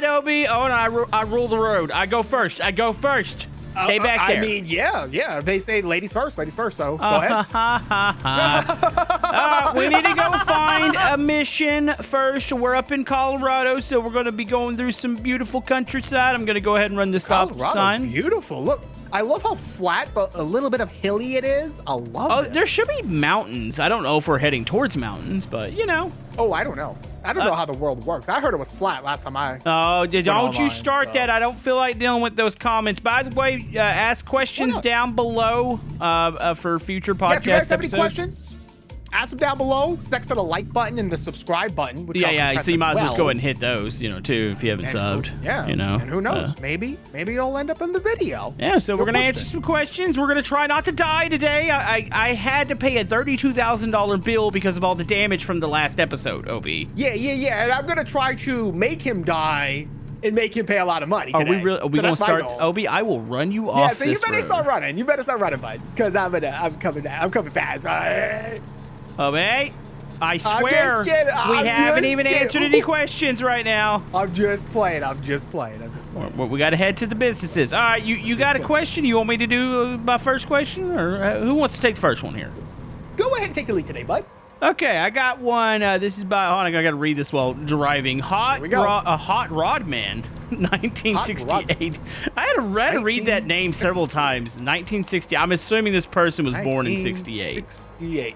right, Obi. Oh, and I rule the road. I go first. Stay back there. I mean, yeah. They say ladies first, so go ahead. We need to go find a mission first. We're up in Colorado, so we're going to be going through some beautiful countryside. I'm going to go ahead and run the stop sign. Beautiful. Look, I love how flat but a little bit of hilly it is. I love it. There should be mountains. I don't know if we're heading towards mountains, but you know. Oh, I don't know. I don't know how the world works. I heard it was flat last time I. Oh, don't you start that. I don't feel like dealing with those comments. By the way, ask questions down below for future podcast if you guys have episodes. any questions, ask them down below. It's next to the like button and the subscribe button. Which Yeah. So you might as well go ahead and hit those, too, if you haven't subbed. And who knows? Maybe you'll end up in the video. Yeah, so we're going to answer some questions. We're going to try not to die today. I had to pay a $32,000 bill because of all the damage from the last episode, Obi. Yeah. And I'm going to try to make him die and make him pay a lot of money today. Are we going to start? Obi, I will run you off this road. Yeah, so you better start running. You better start running, bud, because I'm coming fast. All right. Obi, I swear we haven't even answered any questions right now. I'm just playing. We got to head to the businesses. All right, you got a question? You want me to do my first question, or who wants to take the first one here? Go ahead and take the lead today, bud. Okay, I got one. This is by, I got to read this while driving. Hot Rod Man, 1968. I had to read that name several times. 1960. I'm assuming this person was born in 68. 68.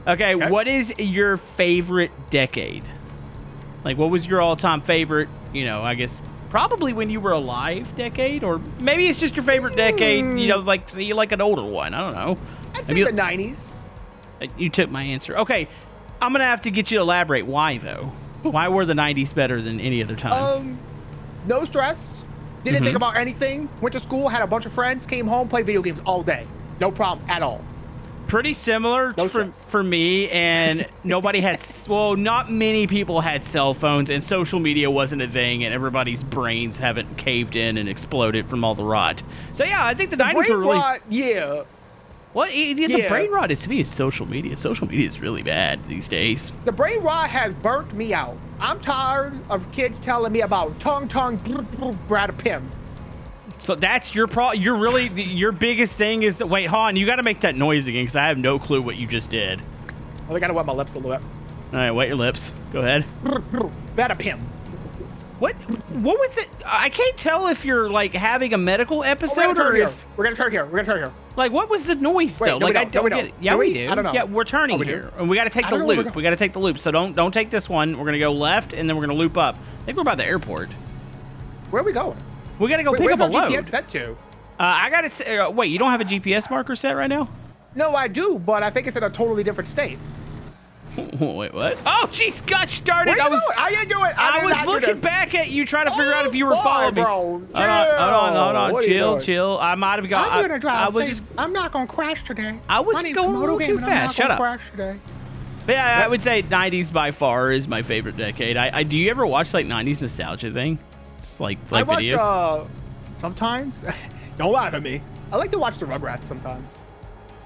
Okay, what is your favorite decade? Like, what was your all-time favorite, I guess, probably when you were alive decade? Or maybe it's just your favorite decade, like, so you like an older one. I don't know. I'd say the 90s. You took my answer. Okay, I'm going to have to get you to elaborate. Why, though? Why were the 90s better than any other time? No stress. Didn't think about anything. Went to school, had a bunch of friends, came home, played video games all day. No problem at all. Pretty similar for me, and not many people had cell phones, and social media wasn't a thing, and everybody's brains haven't caved in and exploded from all the rot. So yeah, I think the 90s were really... The brain rot to me is social media. Social media is really bad these days. The brain rot has burnt me out. I'm tired of kids telling me about tongue, Brad Pim. So that's your problem. You're really your biggest thing is wait, Han. You got to make that noise again because I have no clue what you just did. Well, I got to wet my lips a little bit. All right, wet your lips. Go ahead. Brad Pim. What was it? I can't tell if you're like having a medical episode or if we're gonna turn here. Like, what was the noise though? Like, I don't get it. Yeah, we do. I don't know. Yeah, we're turning here, and we got to take the loop. We got to take the loop. So don't take this one. We're gonna go left, and then we're gonna loop up. I think we're by the airport. Where are we going? We got to go pick up a load. GPS set to? I got to wait. You don't have a GPS marker set right now? No, I do, but I think it's in a totally different state. Wait, what? Oh, jeez, gosh darn it! I didn't do it. I was looking back at you, trying to figure out if you were following me. Bro, hold on. Chill. I might have got. I'm gonna drive. I'm not gonna crash today. I was going a little too fast. Shut up. Crash today. But yeah, I would say 90s by far is my favorite decade. I do you ever watch like 90s nostalgia thing? It's like I watch, videos. Sometimes. Don't lie to me. I like to watch the Rugrats sometimes.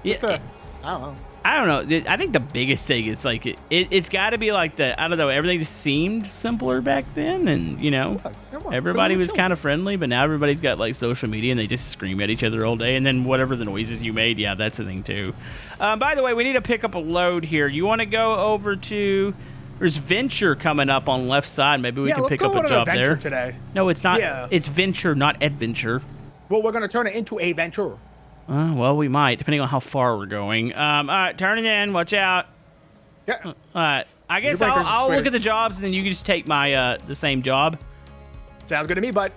Yeah. I don't know. I think the biggest thing is like it's got to be like I don't know. Everything just seemed simpler back then, and it was. Everybody was kind of friendly. But now everybody's got like social media, and they just scream at each other all day. And then whatever the noises you made, yeah, that's the thing too. By the way, we need to pick up a load here. You want to go over to? There's Venture coming up on left side. Maybe we can pick up a job there today. No, it's not. Yeah. It's Venture, not Adventure. Well, we're gonna turn it into a venture. Well, we might, depending on how far we're going. All right, turn it in. Watch out. Yeah. All right. I guess I'll look at the jobs, and then you can just take my the same job. Sounds good to me, bud.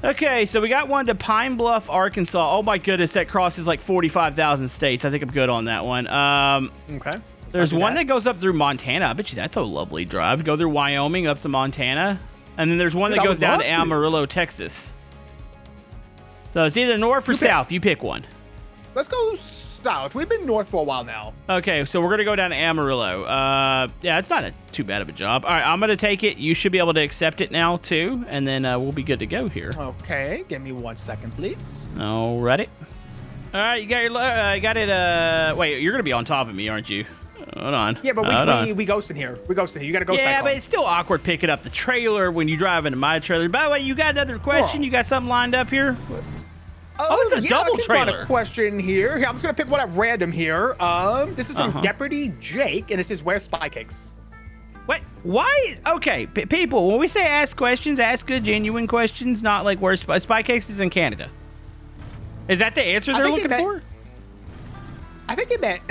Okay, so we got one to Pine Bluff, Arkansas. Oh, my goodness, that crosses like 45,000 states. I think I'm good on that one. Okay. There's one that goes up through Montana. I bet you that's a lovely drive. Go through Wyoming up to Montana. And then there's one that goes down to Amarillo, Texas. So it's either north or south. You pick one. Let's go south. We've been north for a while now. Okay, so we're going to go down to Amarillo. Yeah, it's not too bad of a job. All right, I'm going to take it. You should be able to accept it now, too. And then we'll be good to go here. Okay, give me 1 second, please. Alrighty. All right, you got it. Wait, you're going to be on top of me, aren't you? Hold on. Yeah, but we ghost in here. We ghost in here. You got to ghost. Yeah, but it's still awkward picking up the trailer when you drive into my trailer. By the way, you got another question? You got something lined up here? It's a double trailer. A question here. I'm just gonna pick one at random here. This is from Deputy Jake, and it says, "Where's Spy Cakes?" What? Why? Okay, people. When we say ask questions, ask good, genuine questions, not like where Spy Cakes is in Canada. Is that the answer they're looking for? I think it meant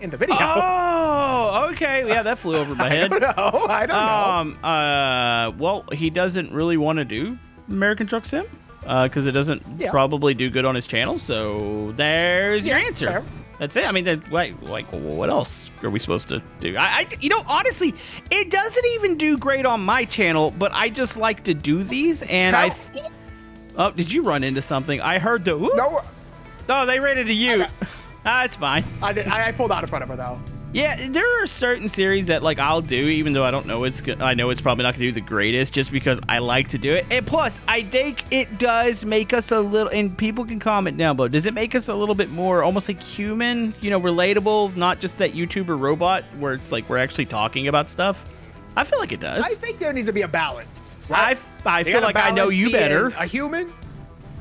in the video. Oh, okay. Yeah, that flew over my head. I don't know. Well, he doesn't really want to do American Truck Sim because it doesn't probably do good on his channel. So there's your answer. Fair. That's it. I mean, what else are we supposed to do? Honestly, it doesn't even do great on my channel, but I just like to do these. And oh, did you run into something? I heard the whoop. No. Oh, they ran into you. It's fine. I pulled out in front of her though. Yeah, there are certain series that like I'll do, even though I don't know I know it's probably not gonna do the greatest, just because I like to do it. And plus, I think it does make us a little. And people can comment down below. Does it make us a little bit more almost like human? Relatable, not just that YouTuber robot where it's like we're actually talking about stuff. I feel like it does. I think there needs to be a balance. Right? I feel like I know you better. A human.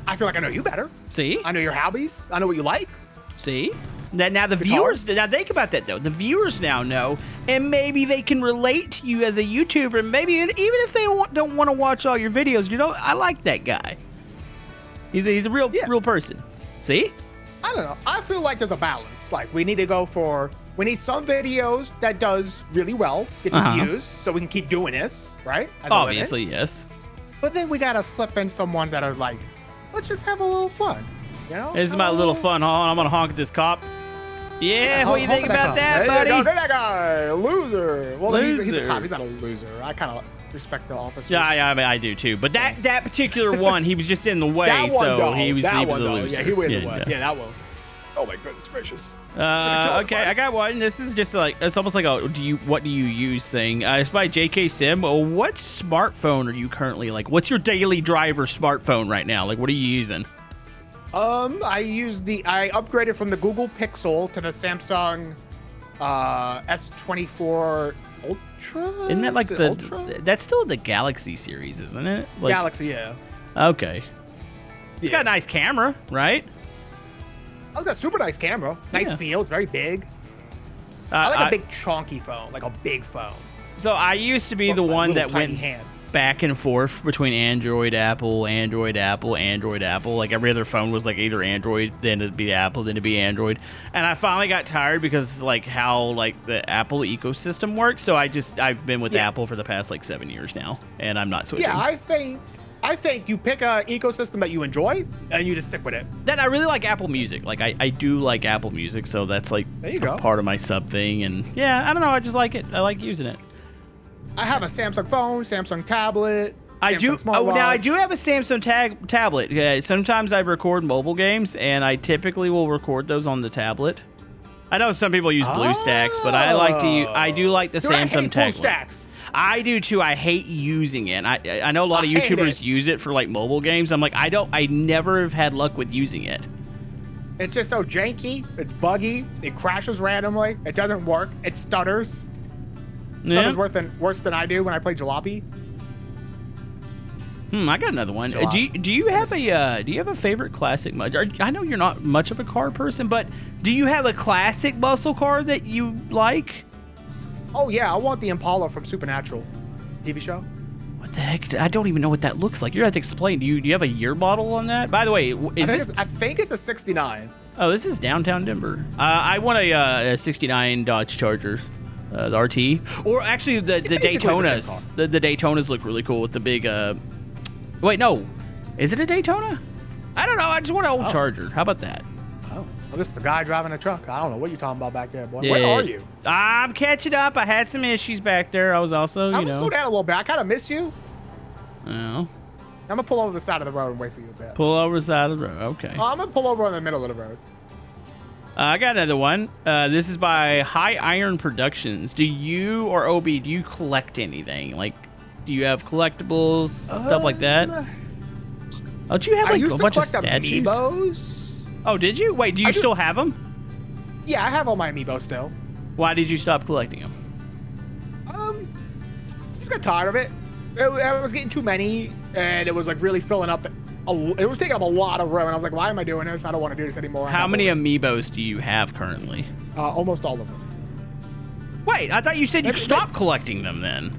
I feel like I know you better. See? I know your hobbies. I know what you like. See? Now the viewers, now think about that though. The viewers now know, and maybe they can relate to you as a YouTuber. Maybe even if they don't want to watch all your videos, I like that guy. He's a real person. See? I don't know. I feel like there's a balance. Like we need some videos that does really well, get views, so we can keep doing this, right? Obviously, yes. But then we gotta slip in some ones that are like, let's just have a little fun. This is my little fun. Hold on, I'm gonna honk at this cop. Yeah, what do you think about that, buddy? Look at that guy, loser. Well, he's a cop. He's not a loser. I kind of respect the officers. Yeah, I mean, I do too. But that particular one, he was just in the way, so he was a loser. Yeah, he went in the way. Yeah, that one. Oh my goodness gracious. Okay, I got one. This is just like it's almost like a what do you use thing. It's by JK Sim. What smartphone are you currently like? What's your daily driver smartphone right now? Like, what are you using? I upgraded from the Google Pixel to the Samsung S24 Ultra. Isn't that like Ultra? That's still the Galaxy series, isn't it? Like, Galaxy, yeah. Okay. It's got a nice camera, right? Oh, it's got a super nice camera. Nice feel. It's very big. I like a big chunky phone, like a big phone. So I used to be the one that went back and forth between Android, Apple. Like every other phone was like either Android, then it'd be Apple, then it'd be Android. And I finally got tired because like how like the Apple ecosystem works. So I've been with Apple for the past like 7 years now, and I'm not switching. Yeah, I think you pick a ecosystem that you enjoy and you just stick with it. Then I really like Apple Music. Like I do like Apple Music, so that's like part of my sub thing. And yeah, I don't know, I just like it. I like using it. I have a Samsung phone, Samsung tablet. I do have a Samsung tablet. Sometimes I record mobile games, and I typically will record those on the tablet. I know some people use BlueStacks, but I do like the Samsung tablet. BlueStacks. I do too. I hate using it. I know a lot of YouTubers use it for like mobile games. I'm like, I never have had luck with using it. It's just so janky. It's buggy. It crashes randomly. It doesn't work. It stutters. Stutters worse than I do when I play Jalopy. I got another one. Do you have a favorite classic muscle? I know you're not much of a car person, but do you have a classic muscle car that you like? Oh yeah, I want the Impala from Supernatural TV show. What the heck? I don't even know what that looks like. You're gonna have to explain. Do you have a year model on that? By the way, I think it's a 69. Oh, this is downtown Denver. I want a 69 Dodge Charger. The RT, or actually the Daytonas. The Daytonas look really cool with the big. Wait, no, is it a Daytona? I don't know. I just want an old Charger. How about that? Oh, well, this is the guy driving a truck. I don't know what you're talking about back there, boy. Yeah. Where are you? I'm catching up. I had some issues back there. I was also, I'm gonna slow down a little bit. I kind of miss you. Oh. I'm gonna pull over the side of the road and wait for you a bit. Pull over the side of the road. Okay. I'm gonna pull over in the middle of the road. I got another one. This is by High Iron Productions. Do you or OB, do you collect anything? Like, do you have collectibles, stuff like that? Don't you have like a bunch of statues? Amiibos. Oh, did you? Wait, do you still have them? Yeah, I have all my Amiibos still. Why did you stop collecting them? Just got tired of it. I was getting too many, and it was like really filling up. It was taking up a lot of room, and I was like, why am I doing this? I don't want to do this anymore. How many amiibos do you have currently? Almost all of them. Wait, I thought you said you stopped collecting them then.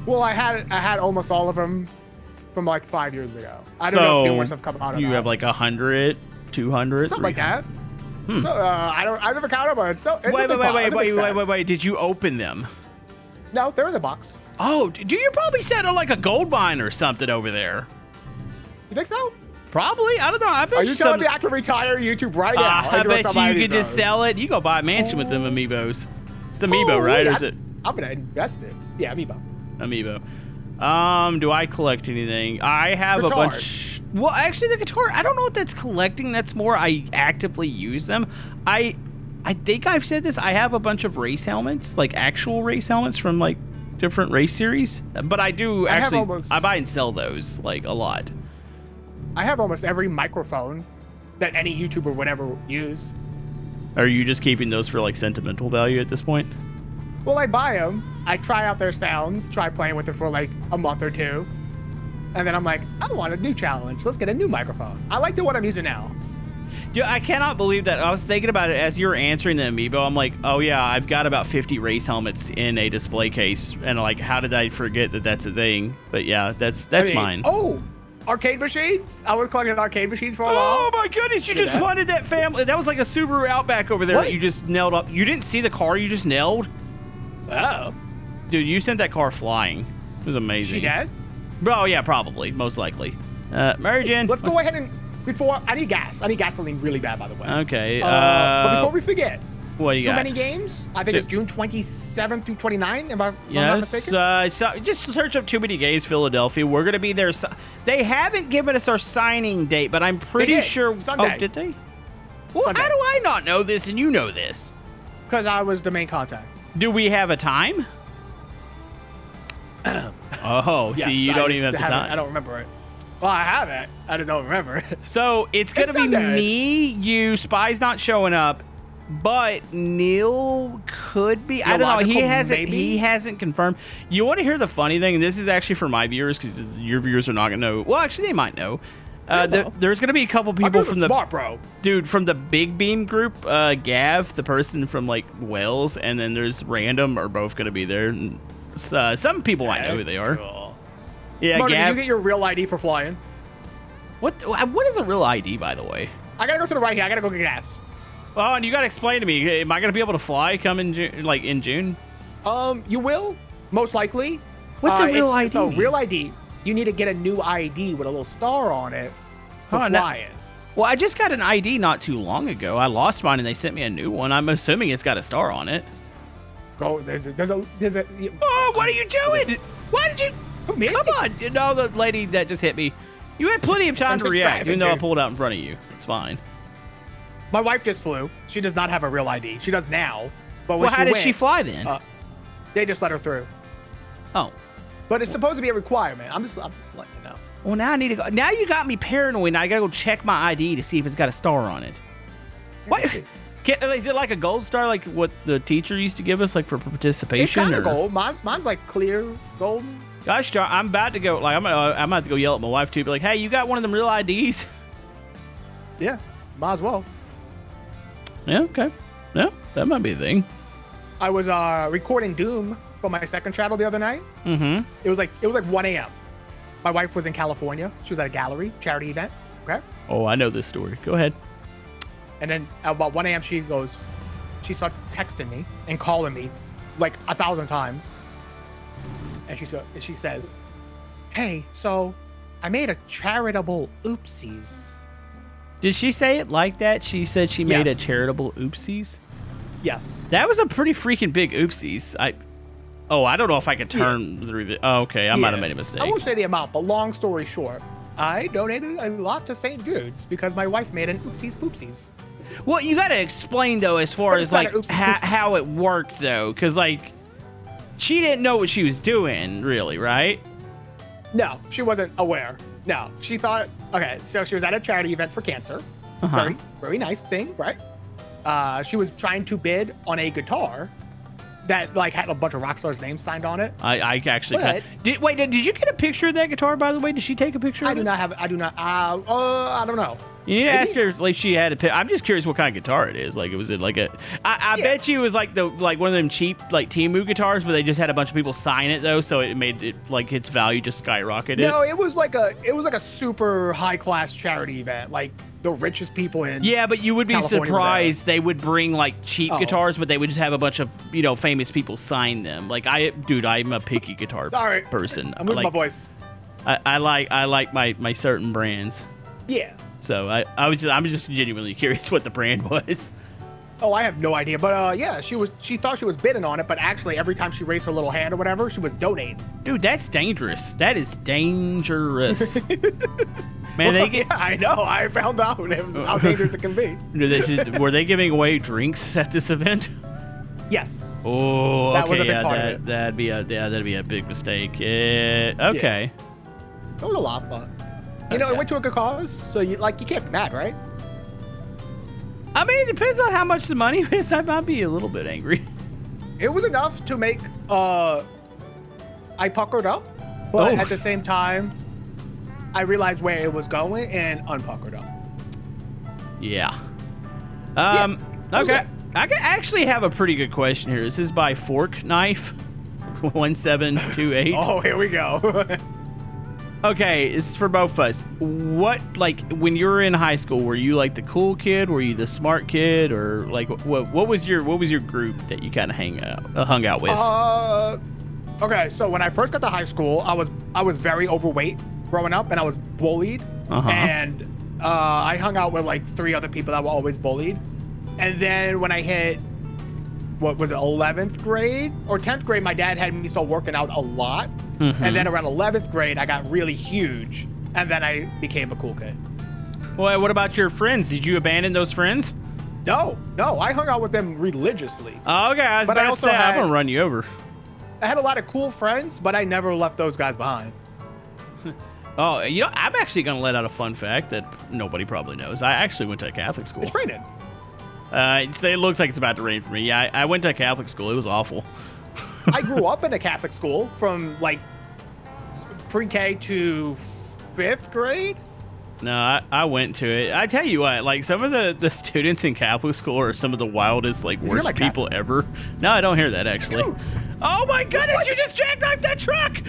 Well, I had almost all of them from like 5 years ago. I don't know if new ones have come out. You have like 100, 200, something like that. So I never counted, but it's so. Wait. Did you open them? No, they're in the box. Oh, do you probably set on like a gold mine or something over there? You think so? Probably. I don't know. I bet Are you telling me I can retire YouTube right now? I bet you could just sell it. You go buy a mansion with them amiibos. It's amiibo, right? Or is it? I'm gonna invest it. Yeah, amiibo. Amiibo. Do I collect anything? I have a bunch. Well, actually, the guitar. I don't know if that's collecting. That's more I actively use them. I think I've said this. I have a bunch of race helmets, like actual race helmets from like different race series. But I do actually. I buy and sell those like a lot. I have almost every microphone that any YouTuber would ever use. Are you just keeping those for like sentimental value at this point? Well, I buy them. I try out their sounds, try playing with it for like a month or two. And then I'm like, I want a new challenge. Let's get a new microphone. I like the one I'm using now. Yeah, I cannot believe that. I was thinking about it as you were answering the amiibo. I'm like, oh yeah, I've got about 50 race helmets in a display case. And like, how did I forget that that's a thing? But yeah, that's mine. Oh, arcade machines? I was collecting arcade machines for a while. Oh my goodness, you just funded that family. That was like a Subaru Outback over there that you just nailed up. You didn't see the car you just nailed? Oh. Dude, you sent that car flying. It was amazing. She dead? Oh yeah, probably. Most likely. Mary Jane. Let's go ahead and, I need gas. I need gasoline really bad, by the way. Okay. But before we forget. What you got? Too many games? I think it's June 27th through 29th, if I'm not mistaken. So just search up Too Many Games Philadelphia. We're going to be there. They haven't given us our signing date, but I'm pretty sure. Sunday. Oh, did they? Well, Sunday. How do I not know this and you know this? Because I was the main contact. Do we have a time? Oh, yes, see, you don't even have the time. I don't remember it. Well, I have it. I just don't remember it. So it's going to be me, you, Spy's not showing up. But Neil could be. I don't know. He hasn't confirmed. You want to hear the funny thing? And this is actually for my viewers because your viewers are not going to know. Well, actually, they might know. There's going to be a couple people from from the Big Beam group. Gav, the person from like Wales, and then there's Random are both going to be there. And, some people might know who they are. Cool. Yeah, Marty, Gav. Did you get your real ID for flying? What is a real ID, by the way? I gotta go to the right here. I gotta go get gas. Oh, and you gotta explain to me. Am I gonna be able to fly come in June, like in June? You will, most likely. What's a real ID? So real ID, you need to get a new ID with a little star on it for flying. Well, I just got an ID not too long ago. I lost mine and they sent me a new one. I'm assuming it's got a star on it. Go. There's a. Oh, what are you doing? Why did you? Come on. You know the lady that just hit me. You had plenty of time to react, even though I pulled out in front of you. It's fine. My wife just flew. She does not have a real ID. She does now. But when how did she fly then? They just let her through. Oh. But it's supposed to be a requirement. I'm just letting you know. Well, now I need to go. Now you got me paranoid. Now I gotta go check my ID to see if it's got a star on it. What? Is it like a gold star, like what the teacher used to give us, like for participation? It's kind of gold. Mine's like clear golden. Gosh, I'm about to go. Like I'm about to go yell at my wife too. Be like, hey, you got one of them real IDs? Yeah, might as well. Yeah. Okay. Yeah, that might be a thing. I was recording Doom for my second channel the other night. Mm-hmm. It was like 1 a.m. My wife was in California. She was at a gallery charity event. Okay. Oh, I know this story. Go ahead. And then at about 1 a.m. she starts texting me and calling me like 1,000 times. And she says, hey, so I made a charitable oopsies. Did she say it like that? She said she made a charitable oopsies? Yes. That was a pretty freaking big oopsies. I don't know if I could turn through the... Oh, okay. I might have made a mistake. I won't say the amount, but long story short, I donated a lot to St. Jude's because my wife made an oopsies poopsies. Well, you got to explain, though, as far as, like, how it worked, though. Because, like, she didn't know what she was doing, really, right? No, she wasn't aware. No, she thought... Okay, so she was at a charity event for cancer. Uh-huh. Very, very nice thing, right? she was trying to bid on a guitar that like had a bunch of rock stars' names signed on it. I actually did you get a picture of that guitar, by the way? Did she take a picture of it? I don't know. You need to ask her like she had a I'm just curious what kind of guitar it is. Like, was it like a I bet you it was like one of them cheap like Temu guitars, but they just had a bunch of people sign it though, so it made it like its value just skyrocketed. No, it was like a super high class charity event, like the richest people in but you would be California surprised they would bring like cheap guitars, but they would just have a bunch of famous people sign them. Like I'm a picky guitar person. I'm losing my voice. I like my certain brands. Yeah. So I'm just genuinely curious what the brand was. Oh, I have no idea, but she thought she was bidding on it, but actually every time she raised her little hand or whatever, she was donating. Dude, that's dangerous. That is dangerous. Man, I know. I found out it was how dangerous it can be. Were they giving away drinks at this event? Yes. Oh, that was a okay. big part of it. That'd be a big mistake. Okay. Yeah. It was a lot, but it went to a good cause, so you can't be mad, right? I mean, it depends on how much the money is. I might be a little bit angry. It was enough to make I puckered up, but at the same time, I realized where it was going and unpuckered up. Yeah. Okay. I actually have a pretty good question here. This is by Fork Knife 1728. Oh, here we go. Okay, it's for both of us. What, like, when you were in high school, were you like the cool kid? Were you the smart kid, or like what was your group that you kind of hung out with? Okay, so when I first got to high school, I was very overweight growing up, and I was bullied, and I hung out with like 3 other people that were always bullied, and then when I hit 11th grade or 10th grade, my dad had me start working out a lot. And then around 11th grade, I got really huge, and then I became a cool kid. Well, what about your friends? Did you abandon those friends? No, I hung out with them religiously. Oh, okay, I was about to say, I'm gonna run you over. I had a lot of cool friends, but I never left those guys behind. Oh, I'm actually gonna let out a fun fact that nobody probably knows. I actually went to a Catholic school. It's raining. It looks like it's about to rain for me. Yeah, I went to a Catholic school. It was awful. I grew up in a Catholic school from like pre-K to 5th grade. No, I went to it. I tell you what, like some of the students in Catholic school are some of the wildest, like worst people ever. No, I don't hear that actually. Dude. Oh my goodness, what? You just jackknifed that truck!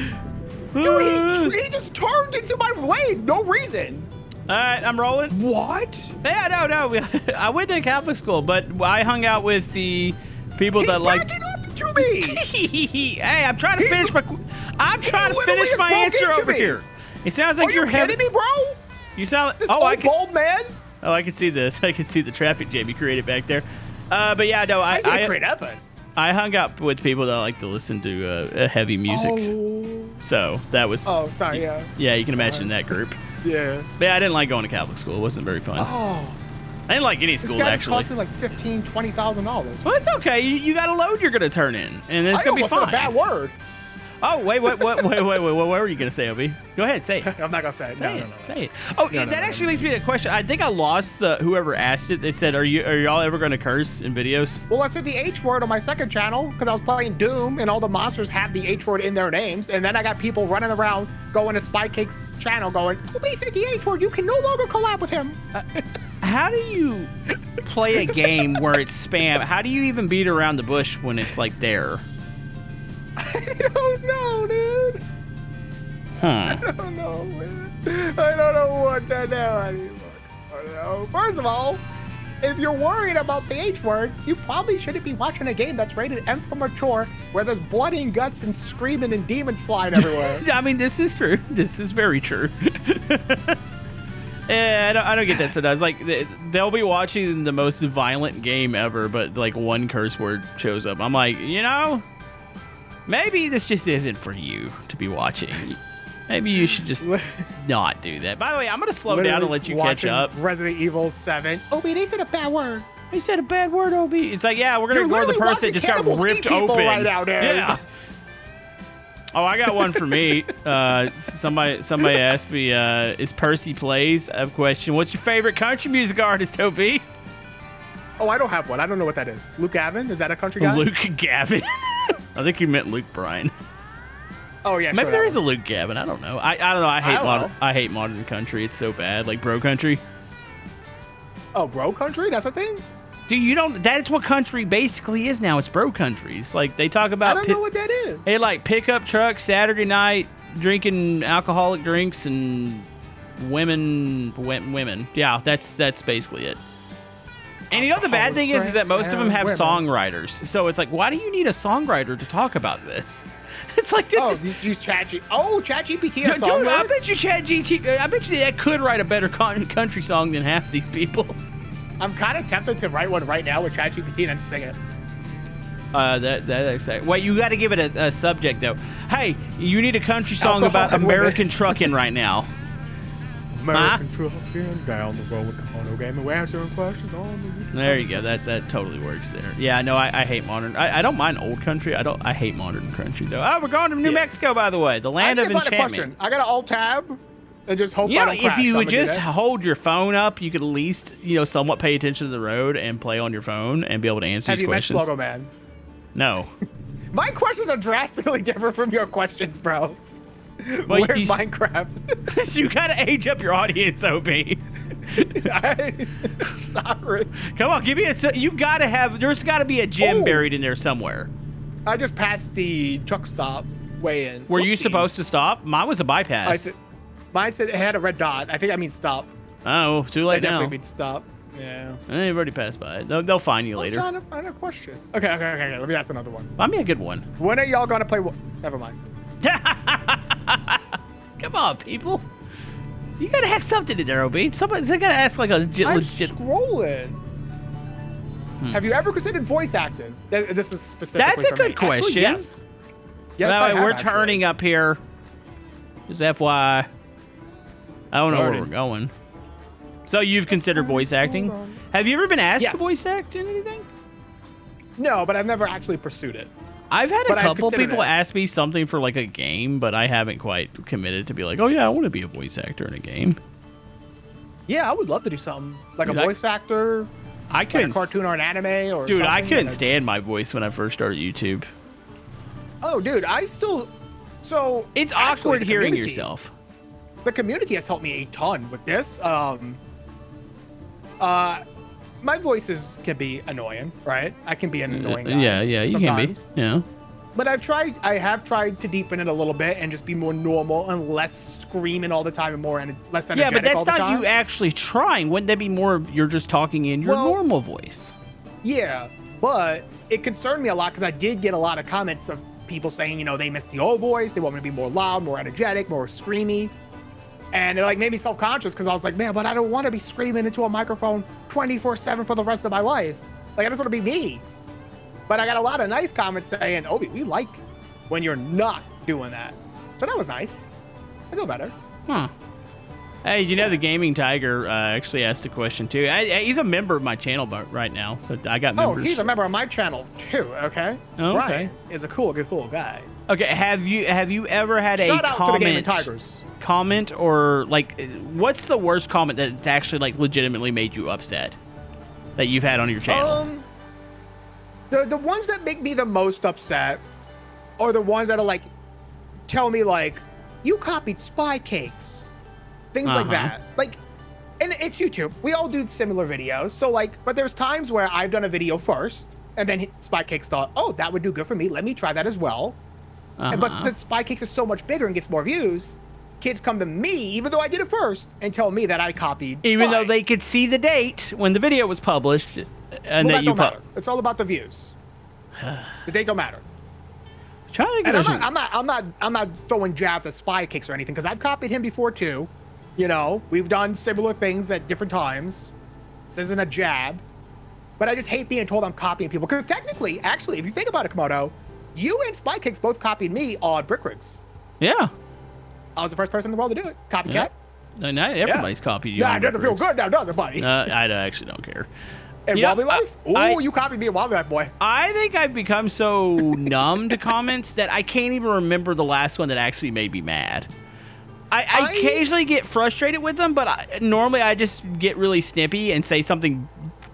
Dude, he just turned into my lane, no reason. All right, I'm rolling. What? Yeah, no. I went to Catholic school, but I hung out with the people that like. To me. Hey, I'm trying to finish my answer over here. It sounds like you're kidding me, bro? You sound this bald man. Oh, I can see the traffic jam you created back there. But yeah, no, I didn't create nothing. I hung out with people that like to listen to heavy music. Oh. So that was. Oh, sorry. Yeah. Yeah, you can imagine that group. Yeah. But yeah, I didn't like going to Catholic school. It wasn't very fun. Oh. I didn't like any school, actually. It cost me like $15,000-$20,000. Well, it's okay. You got a load you're going to turn in, and it's going to be fine. I almost said a bad word. Oh, wait. What were you going to say, Obi? Go ahead, say it. I'm not going to say it. No. Say it. Oh, that actually leads me to a question. I think I lost whoever asked it. They said, are y'all ever going to curse in videos? Well, I said the H word on my second channel because I was playing Doom, and all the monsters have the H word in their names. And then I got people running around going to Spy Cake's channel going, Obi said the H word. You can no longer collab with him. How do you play a game where it's spam? How do you even beat around the bush when it's like there? I don't know, dude. I don't know, man. I don't know what to do anymore. I don't know. First of all, if you're worried about the H word, you probably shouldn't be watching a game that's rated M for mature, where there's blood and guts and screaming and demons flying everywhere. I mean, this is true. This is very true. Yeah, I don't get that sometimes. Like, they'll be watching the most violent game ever, but like one curse word shows up. I'm like, maybe this just isn't for you to be watching. Maybe you should just not do that. By the way, I'm going to slow down and let you catch up. Resident Evil 7. Obi, they said a bad word. They said a bad word, Obi. It's like, yeah, we're going to ignore the person that just got ripped open. Right now, dude. Yeah. Oh, I got one for me. Somebody asked me, is Percy Plays? I have a question. What's your favorite country music artist, Obi? Oh, I don't have one. I don't know what that is. Luke Gavin? Is that a country guy? Luke Gavin. I think you meant Luke Bryan. Oh yeah, maybe there is a Luke Gavin. I don't know. I don't know. I hate modern country. It's so bad. Like bro country. Oh, bro country? That's a thing? Dude, you don't. That's what country basically is now. It's bro country. It's like they talk about. I don't know what that is. They like pickup trucks Saturday night, drinking alcoholic drinks and women. Yeah, that's basically it. And you know the bad thing is that most of them have songwriters. So it's like, why do you need a songwriter to talk about this? It's like this. Use ChatGPT. Oh, ChatGPT has dude, song I lyrics? bet you ChatGPT. I bet you that could write a better country song than half these people. I'm kind of tempted to write one right now with ChatGPT and then sing it. That's wait, you got to give it a subject though. Hey, you need a country song about American trucking right now. American trucking down the road. Come on, game. We're answering questions on the. There you go. That totally works there. Yeah, no, I hate modern. I don't mind old country. I hate modern country though. Oh, we're going to New Mexico, by the way, the land of enchantment. A question. I got an alt tab. And just hope I don't crash. If you would just hold your phone up, you could at least, somewhat pay attention to the road and play on your phone and be able to answer these questions. Have you met Slogo Man? No. My questions are drastically different from your questions, bro. Well, where's Minecraft? You gotta age up your audience, OB. Sorry. Come on, give me you've gotta have, there's gotta be a gem buried in there somewhere. I just passed the truck stop way in. Were you supposed to stop? Mine was a bypass. Mine said it had a red dot. I think that means stop. Oh, too late now. Definitely means stop. Yeah. They've already passed by it. They'll find you later. I was trying to find a question. Okay. Let me ask another one. Find me a good one. When are y'all gonna play? Never mind. Come on, people. You gotta have something in there, OB. Somebody's gotta ask like a legit. I'm scrolling. Have you ever considered voice acting? This is specifically. That's a good question. Actually, yes. Yes, we're turning up here. Just FYI. I don't know where we're going. So you've considered voice acting? Have you ever been asked to voice act in anything? No, but I've never actually pursued it. I've had a couple people ask me something for like a game, but I haven't quite committed to be like, oh yeah, I want to be a voice actor in a game. Yeah, I would love to do something like a voice actor. I couldn't, like a cartoon or an anime or. Dude, I couldn't stand my voice when I first started YouTube. Oh, dude, I still. So it's awkward hearing yourself. The community has helped me a ton with this. My voices can be annoying, right? I can be an annoying guy. Yeah, you sometimes. can be. Yeah. But I have tried to deepen it a little bit and just be more normal and less screaming all the time and less energetic. Yeah, but that's all the not time. You actually trying. Wouldn't that be more of you're just talking in your normal voice? Yeah, but it concerned me a lot because I did get a lot of comments of people saying, they miss the old voice. They want me to be more loud, more energetic, more screamy. And it made me self-conscious because I was like, man, but I don't want to be screaming into a microphone 24/7 for the rest of my life. Like, I just want to be me. But I got a lot of nice comments saying, Obi, we like when you're not doing that. So that was nice. I feel better. Huh. Hey, the Gaming Tiger actually asked a question too. He's a member of my channel right now. I got members. Oh, he's a member of my channel too. Okay. Oh, okay. Ryan is a cool guy. Okay. Have you ever had Shout a out comment? To the Gaming Tigers. Comment or like, what's the worst comment that's actually like legitimately made you upset that you've had on your channel? The ones that make me the most upset are the ones that are like, tell me like, you copied Spy Cakes, things like that. Like, and it's YouTube. We all do similar videos. So like, but there's times where I've done a video first and then Spy Cakes thought, oh, that would do good for me. Let me try that as well. But since Spy Cakes is so much bigger and gets more views, kids come to me, even though I did it first, and tell me that I copied Even though they could see the date when the video was published. And that don't matter. It's all about the views. The date don't matter. And I'm not throwing jabs at Spy Cakes or anything, because I've copied him before too. We've done similar things at different times. This isn't a jab. But I just hate being told I'm copying people. Because technically, actually, if you think about it, Komodo, you and Spy Cakes both copied me on Brick Rigs. Yeah. I was the first person in the world to do it. Copycat. Yeah. No, not everybody's copied you. Yeah, it doesn't feel good now, does it, buddy? I actually don't care. And Wobbly Life? You copied me in Wobbly Life, boy. I think I've become so numb to comments that I can't even remember the last one that actually made me mad. I occasionally get frustrated with them, but normally I just get really snippy and say something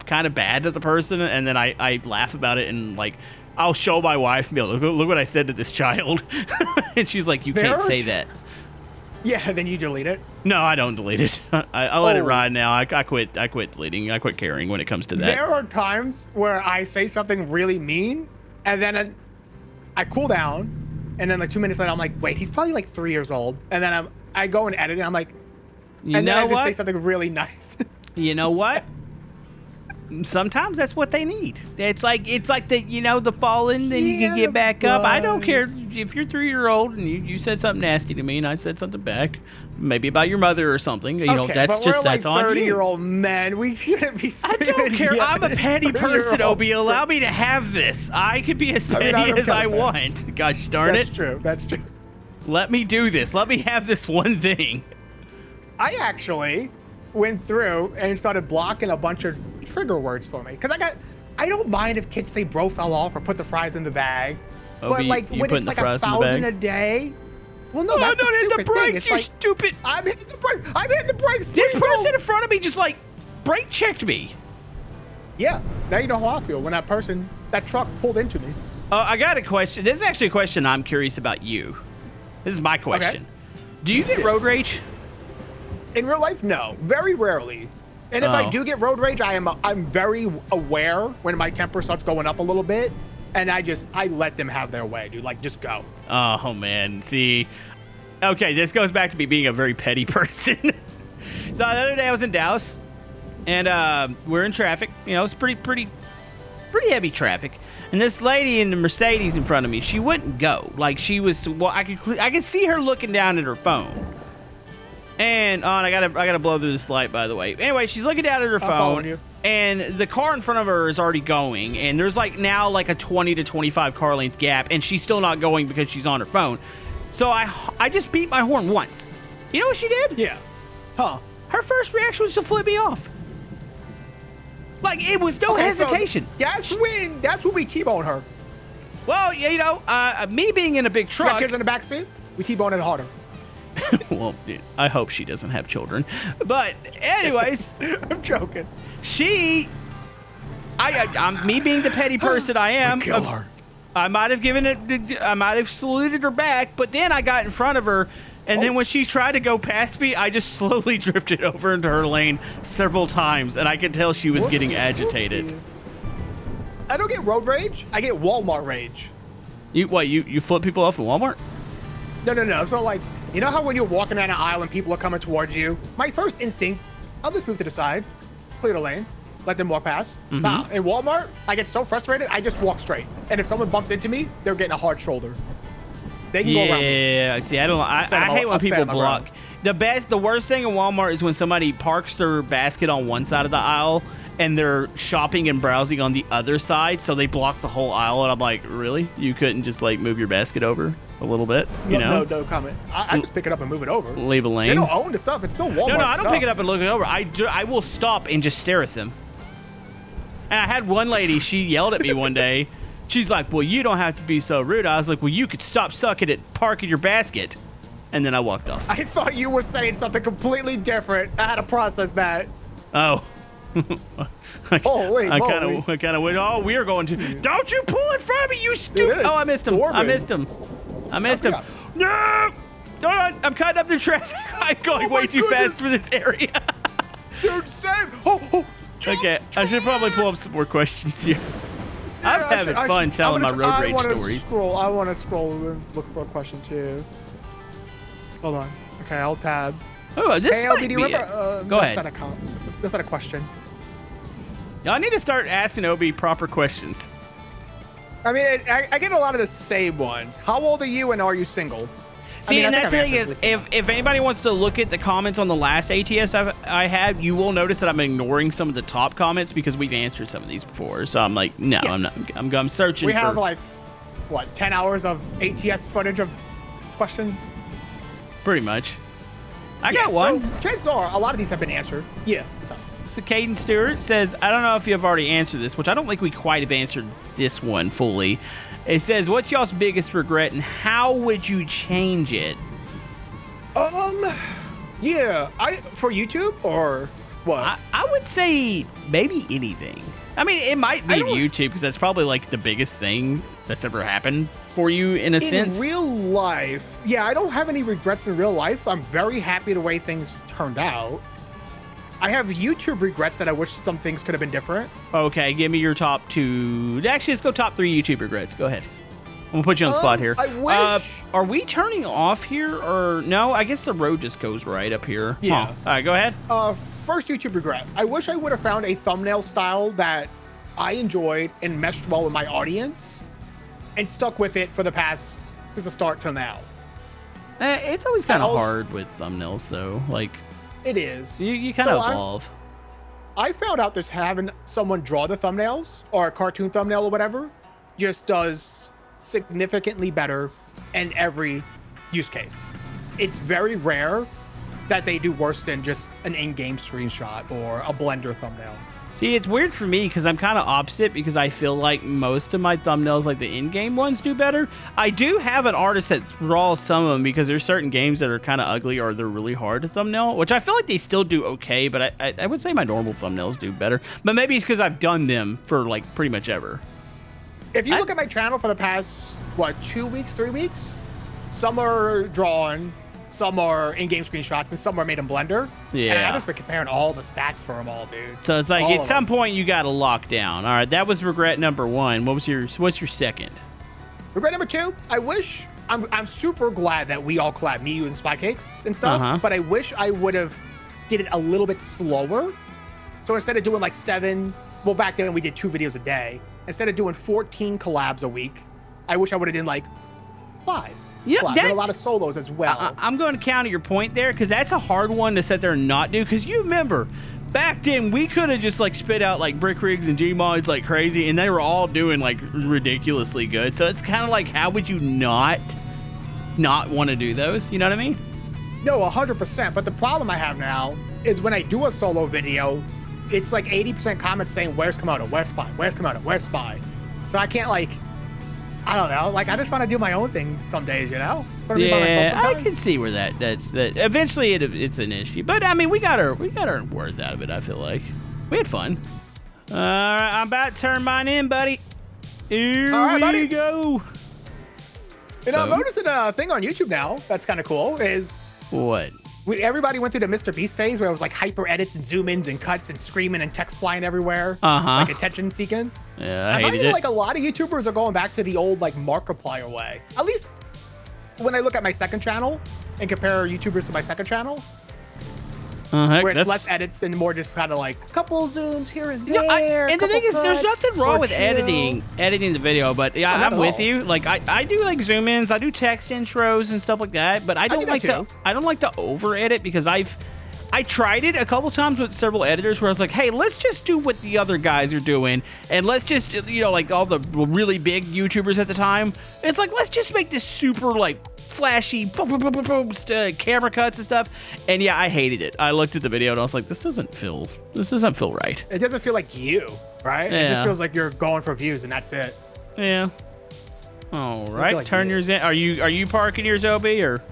kind of bad to the person, and then I laugh about it, and like I'll show my wife and be like, look what I said to this child. And she's like, you can't say that. Yeah, then you delete it. No, I don't delete it. I let it ride now. I quit deleting. I quit caring when it comes to that. There are times where I say something really mean, and then I cool down, and then like 2 minutes later, I'm like, wait, he's probably like 3 years old. And then I go and edit it, and I'm like, then I just say something really nice. You know what? Sometimes that's what they need. It's like the the falling, then you can get back up. I don't care if you're 3-year-old and you said something nasty to me and I said something back, maybe about your mother or something. That's just that's on you. 30-year-old men, we shouldn't be. I don't care. I'm a petty person, Obi. Allow me to have this. I could be as petty as I want. Gosh darn it. That's true. That's true. Let me do this. Let me have this one thing. I actually went through and started blocking a bunch of trigger words for me, because I don't mind if kids say bro fell off or put the fries in the bag, but like when it's like 1,000 a day. Well, no, that's don't hit the brakes, you like, stupid. I'm hitting the brakes. I'm hitting the brakes. This person in front of me just like brake checked me. Yeah, now you know how I feel when that truck pulled into me. Oh, I got a question. This is actually a question I'm curious about you. This is my question. Okay. Do you get road rage? In real life, no. Very rarely. And if I do get road rage, I'm very aware when my temper starts going up a little bit, and I let them have their way, dude. Like, just go. Oh man, see, okay, this goes back to me being a very petty person. So the other day I was in Dallas, and we're in traffic. It's pretty heavy traffic. And this lady in the Mercedes in front of me, she wouldn't go. Like she was, I could see her looking down at her phone. And I gotta blow through this light, by the way. Anyway, she's looking down at her phone, and the car in front of her is already going, and there's now a 20 to 25 car length gap, and she's still not going because she's on her phone. So I just beat my horn once. You know what she did? Yeah. Huh. Her first reaction was to flip me off. Like it was no hesitation. So that's when we T-bone her. Well, me being in a big truck. Kids in the back seat, we T-bone it harder. Well, dude, I hope she doesn't have children. But anyways, I'm joking. I'm me being the petty person I am. Kill her. I might have saluted her back, but then I got in front of her, and then when she tried to go past me, I just slowly drifted over into her lane several times, and I could tell she was getting agitated. Whoopsies. I don't get road rage. I get Walmart rage. You flip people off at Walmart? No. So like, you know how when you're walking down an aisle and people are coming towards you, my first instinct, I'll just move to the side, clear the lane, let them walk past. Mm-hmm. Nah, in Walmart, I get so frustrated, I just walk straight. And if someone bumps into me, they're getting a hard shoulder. They can go around me. Yeah, see, I hate when people block. The worst thing in Walmart is when somebody parks their basket on one side of the aisle and they're shopping and browsing on the other side, so they block the whole aisle, and I'm like, really? You couldn't just move your basket over a little bit? No comment. I just pick it up and move it over. Leave a lane. They don't own the stuff. It's still Walmart. No, I don't pick it up and look it over. I will stop and just stare at them. And I had one lady, she yelled at me one day. She's like, well, you don't have to be so rude. I was like, well, you could stop sucking at parking your basket. And then I walked off. I thought you were saying something completely different. I had to process that. Oh. I kind of went, oh, we are going to. Don't you pull in front of me, you stupid. Oh, I missed him. I missed him. No! I'm cutting up the traffic. I'm going way too fast for this area. Dude, save. Okay, I should probably pull up some more questions here. Yeah, I'm having fun telling my road rage stories. I want to scroll and look for a question too. Hold on. Okay, I'll tab. Oh, this might be it. Go ahead. That's not a question. I need to start asking Obi proper questions. I mean, I get a lot of the same ones. How old are you and are you single? See, and that's the thing is, if anybody wants to look at the comments on the last ATS I had, you will notice that I'm ignoring some of the top comments because we've answered some of these before. So I'm like, no, yes. I'm searching. We have 10 hours of ATS footage of questions? Pretty much. I got one. So chances are, a lot of these have been answered. Yeah. So Caden Stewart says, I don't know if you have already answered this, which I don't think we quite have answered this one fully. It says, what's y'all's biggest regret and how would you change it? Yeah, for YouTube or What? I would say maybe anything. I mean, it might be YouTube because that's probably like the biggest thing that's ever happened for you in a sense. In real life, yeah, I don't have any regrets in real life. I'm very happy the way things turned out. I have YouTube regrets that I wish some things could have been different. Okay, give me your top 2. Actually, let's go top 3 YouTube regrets. Go ahead. I'm gonna put you on the spot here. I wish. Are we turning off here or no? I guess the road just goes right up here. Yeah. Huh. All right, go ahead. First YouTube regret. I wish I would have found a thumbnail style that I enjoyed and meshed well with my audience, and stuck with it for the past since the start till now. It's always kind of hard with thumbnails though. Like it is. You kind of evolve. I found out that having someone draw the thumbnails or a cartoon thumbnail or whatever just does significantly better in every use case. It's very rare that they do worse than just an in-game screenshot or a Blender thumbnail. See, it's weird for me because I'm kind of opposite because I feel like most of my thumbnails, like the in-game ones, do better. I do have an artist that draws some of them because there's certain games that are kind of ugly or they're really hard to thumbnail, which I feel like they still do okay, but I would say my normal thumbnails do better. But maybe it's because I've done them for like pretty much ever. If you look at my channel for the past, 2 weeks, 3 weeks, some are drawn, some are in-game screenshots, and some are made in Blender. Yeah. And I've just been comparing all the stats for them all, dude. So it's like at some point you got to lock down. All right, that was regret number 1. What's your second? Regret number 2, I wish, I'm super glad that we all collab, me, you, and Spy Cakes and stuff, but I wish I would have did it a little bit slower. So instead of doing like 7, well, back then we did 2 videos a day. Instead of doing 14 collabs a week, I wish I would have done like 5. Yeah, and a lot of solos as well. I'm going to counter your point there because that's a hard one to sit there and not do. Because you remember, back then we could have just like spit out like brick rigs and Gmods like crazy, and they were all doing like ridiculously good. So it's kind of like, how would you not want to do those? You know what I mean? No, 100%. But the problem I have now is when I do a solo video, it's like 80% comments saying, where's Komodo? Where's Spy? Where's Komodo? Where's Spy? So I can't like, I don't know. Like I just want to do my own thing some days, you know? Yeah, I can see where that's eventually it's an issue. But I mean, we got our worth out of it, I feel like. We had fun. All right, I'm about to turn mine in, buddy. Here we go. You know, I'm noticing a thing on YouTube now that's kind of cool is... What? Everybody went through the Mr. Beast phase where it was like hyper edits and zoom ins and cuts and screaming and text flying everywhere, like attention seeking. Yeah, I find like a lot of YouTubers are going back to the old like Markiplier way. At least when I look at my second channel and compare YouTubers to my second channel, where it's less edits and more just kind of like a couple zooms here and there. And the thing is, there's nothing wrong with editing the video, but yeah, I'm with you. Like I do like zoom ins, I do text intros and stuff like that, but I don't like to over edit because I tried it a couple times with several editors where I was like, hey, let's just do what the other guys are doing, and let's just, you know, like all the really big YouTubers at the time, it's like, let's just make this super like flashy camera cuts and stuff. And yeah, I hated it. I looked at the video and I was like, this doesn't feel right. It doesn't feel like you, right? Yeah. It just feels like you're going for views and that's it. Yeah. All right, like turn yours in. Are you parking yours, OB, or?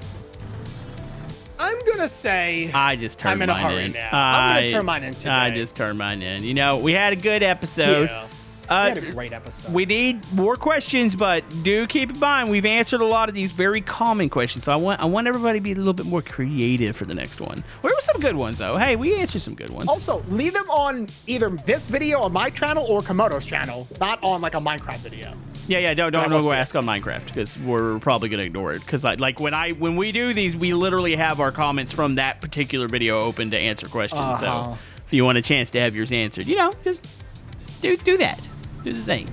I'm gonna say I just turned mine in. I'm in a hurry now. I'm gonna turn mine in today. I just turned mine in. You know, we had a good episode. Yeah. We had a great episode. We need more questions, but do keep in mind we've answered a lot of these very common questions. So I want everybody to be a little bit more creative for the next one. There were some good ones though. Hey, we answered some good ones. Also, leave them on either this video on my channel or Komodo's channel, not on like a Minecraft video. Yeah, don't go ask on Minecraft because we're probably gonna ignore it. Because like when we do these, we literally have our comments from that particular video open to answer questions. So if you want a chance to have yours answered, you know, just do that. Do the thing.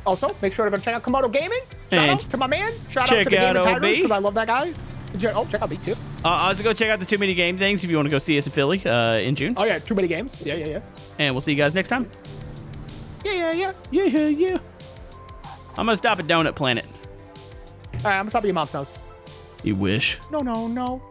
Also, make sure to check out Komodo Gaming. Shout out to my man. Shout out to the Game Tigers because I love that guy. Check out me too. Also go check out the Too Many Game things if you want to go see us in Philly in June. Oh yeah, Too Many Games. Yeah. And we'll see you guys next time. Yeah. I'm gonna stop at Donut Planet. All right, I'm gonna stop at your mom's house. You wish. No.